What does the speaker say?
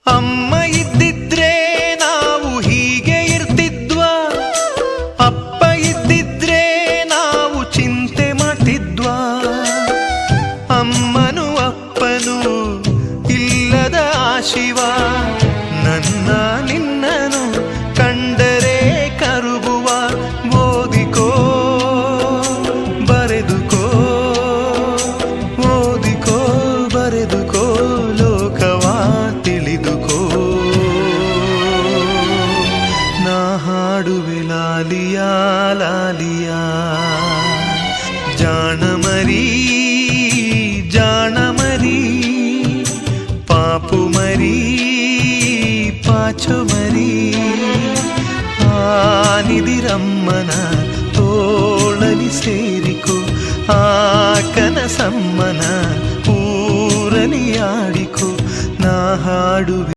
ಅಮ್ಮ ಇದ್ದಿದ್ರೆ ನಾವು ಹೀಗೆ ಇರ್ತಿದ್ವಾ, ಅಪ್ಪ ಇದ್ದಿದ್ರೆ ನಾವು ಚಿಂತೆ ಮಾಡ್ತಿದ್ವಾ. ಅಮ್ಮನು ಅಪ್ಪನು ಇಲ್ಲದ ಶಿವ ನನ್ನ ನಿನ್ನನು ಕಂಡರೆ ಕರುಗುವ. ಓದಿಕೋ ಬರೆದುಕೋ, ಓದಿಕೋ ಬರೆದುಕೋ, ಲೋಕವಾ ತಿಳಿದುಕೋ. ನಾ ಹಾಡುವೆ ಲಾಲಿಯಾ ಲಾಲಿಯಾ, ಜಾಣಮರಿ ಜಾಣಮರಿ, ಪಾಪು ಮರಿ ಪಾಚು ಮರಿ. ಆನಿದಿರಮ್ಮನ ತೋಳಲಿ ಸೇರಿಕೋ, ಆ ಕನಸಮ್ಮನ